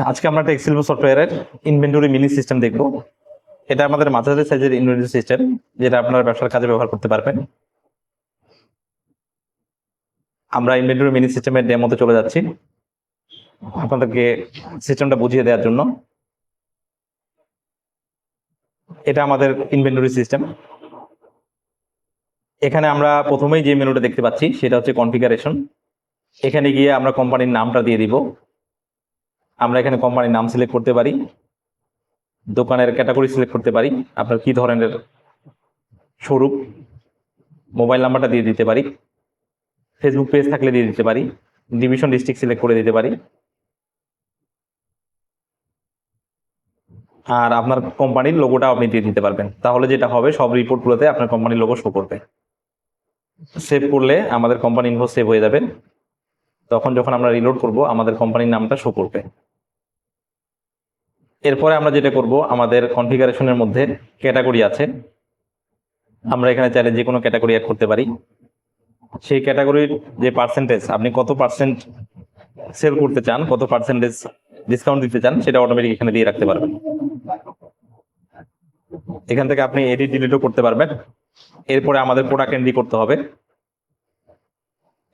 আজকে আমরা একটা এক্সেল সফটওয়্যারের ইনভেন্টরি মিনি সিস্টেম দেখব। এটা আমাদের মাঝারি সাইজের ইনভেন্টরি সিস্টেম, যেটা আপনার ব্যবসার কাজে ব্যবহার করতে পারবেন। আমরা ইনভেন্টরি মিনি সিস্টেমের ডেমোতে চলে যাচ্ছি আপনাদেরকে সিস্টেমটা বুঝিয়ে দেওয়ার জন্য। এটা আমাদের ইনভেন্টরি সিস্টেম। এখানে আমরা প্রথমেই যে মেনুটা দেখতে পাচ্ছি সেটা হচ্ছে কনফিগারেশন। এখানে গিয়ে আমরা কোম্পানির নামটা দিয়ে দিব। আমরা এখানে কোম্পানির নাম সিলেক্ট করতে পারি, দোকানের ক্যাটাগরি সিলেক্ট করতে পারি, আপনার কি ধরনের স্বরূপ, মোবাইল নাম্বারটা দিয়ে দিতে পারি, ফেসবুক পেজ থাকলে দিয়ে দিতে পারি, ডিভিশন ডিস্ট্রিক্ট সিলেক্ট করে দিতে পারি, আর আপনার কোম্পানির লোগোটা আপনি দিয়ে দিতে পারবেন। তাহলে যেটা হবে, সব রিপোর্টগুলোতে আপনার কোম্পানির লোগো শো করবে। সেভ করলে আমাদের কোম্পানি ইনফো সেভ হয়ে যাবে। তখন যখন আমরা রিলোড করব আমাদের কোম্পানির নামটা শো করবে। এরপরে আমরা যেটা করব, আমাদের কনফিগারেশনের মধ্যে ক্যাটাগরি আছে, আমরা এখানে চাইলে যে কোনো ক্যাটাগরি অ্যাড করতে পারি। সেই ক্যাটাগরির যে পার্সেন্টেজ, আপনি কত পার্সেন্ট সেল করতে চান, কত পার্সেন্টেজ ডিসকাউন্ট দিতে চান, সেটা অটোমেটিক এখানে দিয়ে রাখতে পারবেন। এখান থেকে আপনি এডিট ডিলিটও করতে পারবেন। এরপরে আমাদের প্রোডাক্ট এন্ট্রি করতে হবে।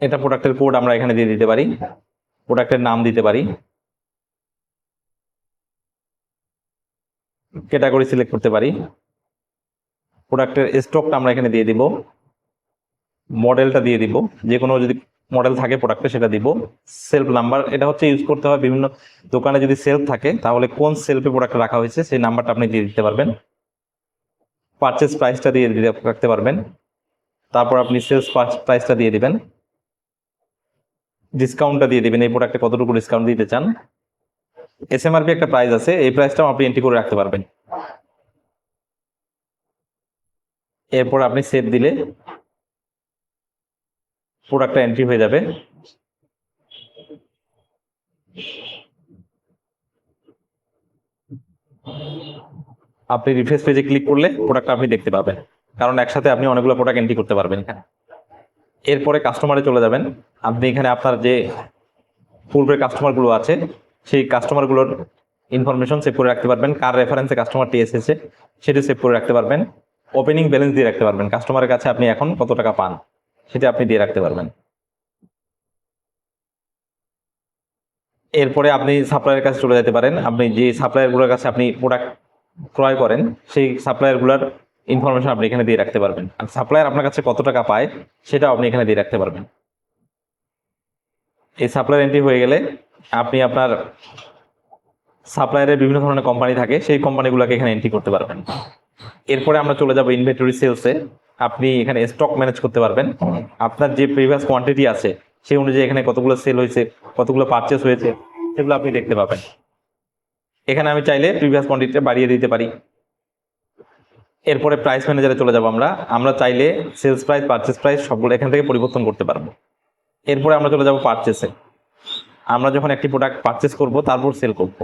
এটা প্রোডাক্টের কোড আমরা এখানে দিয়ে দিতে পারি, প্রোডাক্টের নাম দিতে পারি, ক্যাটাগরি সিলেক্ট করতে পারি, প্রোডাক্টের স্টকটা আমরা এখানে দিয়ে দিব, মডেলটা দিয়ে দিব, যে কোনো যদি মডেল থাকে প্রোডাক্টে সেটা দিব, সেলফ নাম্বার, এটা হচ্ছে ইউজ করতে হয় বিভিন্ন দোকানে যদি সেলফ থাকে তাহলে কোন সেলফে প্রোডাক্ট রাখা হয়েছে সেই নাম্বারটা আপনি দিয়ে দিতে পারবেন। পারচেস প্রাইসটা দিয়ে রাখতে পারবেন। তারপর আপনি সেলস প্রাইসটা দিয়ে দিবেন, ডিসকাউন্টটা দিয়ে দিবেন, এই প্রোডাক্টে কতটুকু ডিসকাউন্ট দিতে চান। এসএমআরপি একটা প্রাইস আছে, এই প্রাইসটাও আপনি এন্ট্রি করে রাখতে পারবেন। এরপর আপনি সেভ দিলে প্রোডাক্টটা এন্ট্রি হয়ে যাবে। আপনি রিফ্রেশ পেজে ক্লিক করলে প্রোডাক্টটা আপনি দেখতে পাবেন, কারণ একসাথে আপনি অনেকগুলো প্রোডাক্ট এন্ট্রি করতে পারবেন এখানে। এরপরে কাস্টমারে চলে যাবেন। আপনি এখানে আপনার যে পূর্বের কাস্টমারগুলো আছে সেই কাস্টমারগুলোর ইনফরমেশন সেভ করে রাখতে পারবেন, কার রেফারেন্সে কাস্টমারটি এসেছে সেটা সেভ করে রাখতে পারবেন। ওপেনিং ব্যালেন্স দিয়ে রাখতে পারবেন, কাস্টমারের কাছে আপনি এখন কত টাকা পান সেটা আপনি দিয়ে রাখতে পারবেন। এরপরে আপনি সাপ্লায়ারের কাছে চলে যেতে পারেন। আপনি যে সাপ্লায়ারগুলোর কাছে আপনি প্রোডাক্ট ক্রয় করেন সেই সাপ্লায়ারগুলোর ইনফরমেশন আপনি এখানে দিয়ে রাখতে পারবেন, আর সাপ্লায়ার আপনার কাছে কত টাকা পায় সেটাও আপনি এখানে দিয়ে রাখতে পারবেন। এই সাপ্লায়ার এন্ট্রি হয়ে গেলে আপনি আপনার সাপ্লায়ারের বিভিন্ন ধরনের কোম্পানি থাকে, সেই কোম্পানিগুলোকে এখানে এন্ট্রি করতে পারবেন। এরপরে আমরা চলে যাব ইনভেন্টরি সেলসে। আপনি এখানে স্টক ম্যানেজ করতে পারবেন। আপনার যে প্রিভিয়াস কোয়ান্টিটি আছে সেই অনুযায়ী এখানে কতগুলো সেল হয়েছে, কতগুলো পারচেস হয়েছে সেগুলো আপনি দেখতে পাবেন। এখানে আমি চাইলে প্রিভিয়াস কোয়ান্টিটিটা বাড়িয়ে দিতে পারি। এরপরে প্রাইস ম্যানেজারে চলে যাব। আমরা চাইলে সেলস প্রাইস, পারচেস প্রাইস সবগুলো এখান থেকে পরিবর্তন করতে পারবো। এরপরে আমরা চলে যাব পারচেসে। আমরা যখন একটি প্রোডাক্ট পারচেস করব তারপর সেল করব।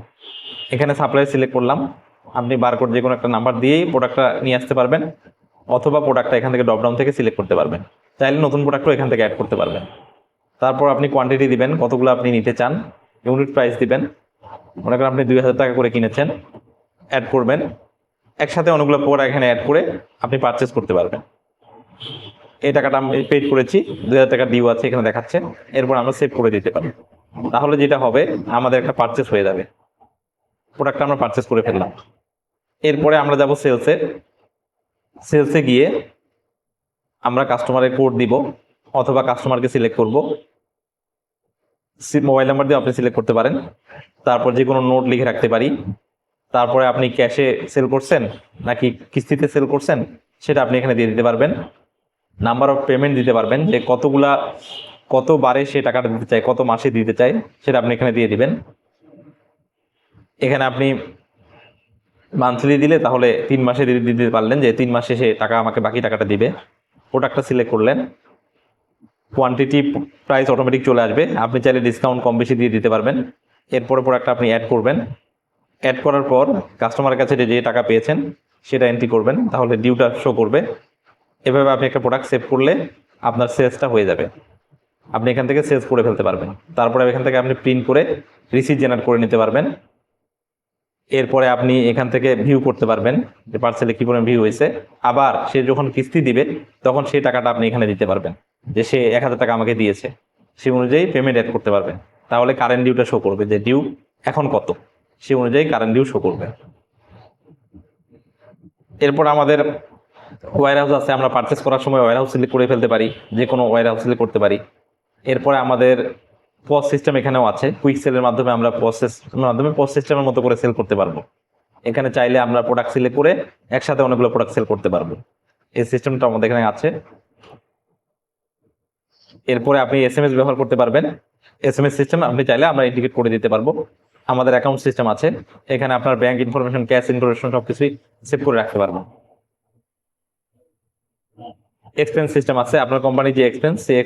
এখানে সাপ্লায়ার সিলেক্ট করলাম। আপনি বারকোড যে কোনো একটা নাম্বার দিয়েই প্রোডাক্টটা নিয়ে আসতে পারবেন, অথবা প্রোডাক্টটা এখান থেকে ড্রপডাউন থেকে সিলেক্ট করতে পারবেন। চাইলে নতুন প্রোডাক্টও এখান থেকে অ্যাড করতে পারবেন। তারপর আপনি কোয়ান্টিটি দিবেন, কতগুলো আপনি নিতে চান, ইউনিট প্রাইস দিবেন। মনে করেন আপনি 2000 টাকা করে কিনেছেন, অ্যাড করবেন। একসাথে অনেকগুলো প্রোডাক্ট এখানে অ্যাড করে আপনি পারচেস করতে পারবেন। এই টাকাটা আমি পেড করেছি, 2000 টাকা ডিউ আছে এখানে দেখাচ্ছে। এরপর আমরা সেভ করে দিতে পারি। তাহলে যেটা হবে, আমাদের একটা পারচেস হয়ে যাবে, প্রোডাক্টটা আমরা পারচেস করে ফেললাম। এরপরে আমরা যাব সেলসে। সেলসে গিয়ে আমরা কাস্টমারের কোড দিব, অথবা কাস্টমারকে সিলেক্ট করব। মোবাইল নাম্বার দিয়ে আপনি সিলেক্ট করতে পারেন। তারপর যে কোনো নোট লিখে রাখতে পারি। তারপরে আপনি ক্যাশে সেল করছেন নাকি কিস্তিতে সেল করছেন সেটা আপনি এখানে দিয়ে দিতে পারবেন। নাম্বার অফ পেমেন্ট দিতে পারবেন, যে কতবারে সে টাকাটা দিতে চায়, কত মাসে দিতে চায় সেটা আপনি এখানে দিয়ে দিবেন। এখানে আপনি মান্থলি দিলে তাহলে 3 মাসে দিতে পারলেন, যে 3 মাসে সে টাকা আমাকে বাকি টাকাটা দিবে। প্রোডাক্টটা সিলেক্ট করলেন, কোয়ান্টিটি প্রাইস অটোমেটিক চলে আসবে। আপনি চাইলে ডিসকাউন্ট কম বেশি দিয়ে দিতে পারবেন। এরপরে প্রোডাক্টটা আপনি অ্যাড করবেন। অ্যাড করার পর কাস্টমারের কাছে যে টাকা পেয়েছেন সেটা এন্ট্রি করবেন, তাহলে ডিউটা শো করবে। এভাবে আপনি একটা প্রোডাক্ট সেভ করলে আপনার সেলসটা হয়ে যাবে। আপনি এখান থেকে সেলস করে ফেলতে পারবেন। তারপরে এখান থেকে আপনি প্রিন্ট করে রিসিট জেনারেট করে নিতে পারবেন। এরপরে আপনি এখান থেকে ভিউ করতে পারবেন যে পার্সেলে কি পরিমাণ ভিউ হয়েছে। আবার সে যখন কিস্তি দিবে তখন সেই টাকাটা আপনি এখানে দিতে পারবেন, যে সে 1,000 টাকা আমাকে দিয়েছে, সেই অনুযায়ী পেমেন্ট অ্যাড করতে পারবেন। তাহলে কারেন্ট ডিউটা শো করবে যে ডিউ এখন কত, সেই অনুযায়ী কারেন্ট ডিউ শো করবে। এরপর আমাদের ওয়্যার হাউস আছে, আমরা পারচেস করার সময় ওয়্যার হাউস সিলেক্ট করে ফেলতে পারি, যে কোনো ওয়্যার হাউস সিলেক্ট করতে পারি। এরপরে আমাদের পজ সিস্টেম এখানেও আছে, কুইক সেলের মাধ্যমে আমরা পজ সিস্টেমের মতো করে সেল করতে পারবো। এখানে চাইলে আমরা প্রোডাক্ট সিলেক্ট করে একসাথে অনেকগুলো প্রোডাক্ট সেল করতে পারবো, এই সিস্টেমটা আমাদের এখানে আছে। এরপরে আপনি SMS ব্যবহার করতে পারবেন, SMS সিস্টেম আপনি চাইলে আমরা ইন্ডিকেট করে দিতে পারবো। আমাদের অ্যাকাউন্ট সিস্টেম আছে, এখানে আপনার ব্যাংক ইনফরমেশন, ক্যাশ ইনফরমেশন সবকিছুই সেভ করে রাখতে পারবো। এক্সপেন্স সিস্টেম আছে, আপনার কোম্পানির যে এক্সপেন্স, সেই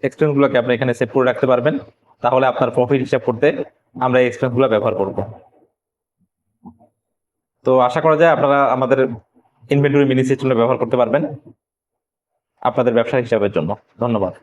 এক্সপেন্স গুলোকে আপনি এখানে সেভ করে রাখতে পারবেন। তাহলে আপনার প্রফিট হিসাব করতে আমরা এই এক্সপেন্স গুলো ব্যবহার করব। তো আশা করা যায় আপনারা আমাদের ইনভেন্টরি মিনি সিস্টেমটা ব্যবহার করতে পারবেন আপনাদের ব্যবসা হিসাবের জন্য। ধন্যবাদ।